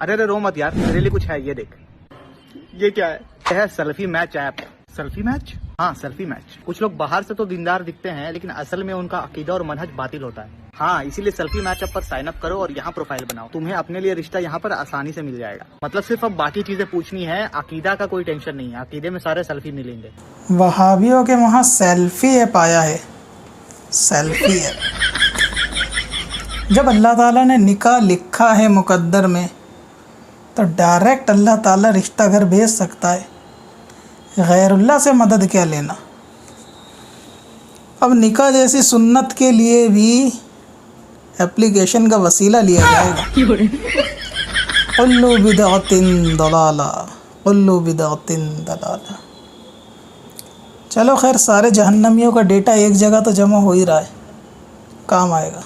अरे रो मत यार, मेरे लिए कुछ है, ये देख। ये क्या है? यह है selfie match app. Selfie match? हाँ, सेल्फी मैच। कुछ लोग बाहर से तो दीनदार दिखते हैं, लेकिन असल में उनका अकीदा और मनहज बातिल होता है। हाँ, इसीलिए सेल्फी मैच ऐप पर साइन अप करो और यहाँ प्रोफाइल बनाओ। तुम्हें अपने लिए रिश्ता यहाँ पर आसानी से मिल जाएगा। मतलब सिर्फ अब बाकी चीजें पूछनी है, अकीदा का कोई टेंशन नहीं है। अकीदे में सारे सेल्फी मिलेंगे। वहाबियों के वहाँ सेल्फी ऐप आया है। Selfie app. जब अल्लाह ताला ने निकाह लिखा है मुकद्दर में, तो डायरेक्ट अल्लाह ताला रिश्ता घर भेज सकता है। गैरुल्लाह से मदद क्या लेना। अब निकाह जैसी सुन्नत के लिए भी एप्लीकेशन का वसीला लिया जाएगा। कुल्लु बिदअतिन दलाला, कुल्लु बिदअतिन दलाला। चलो खैर, सारे जहन्नमियों का डेटा एक जगह तो जमा हो ही रहा है, काम आएगा।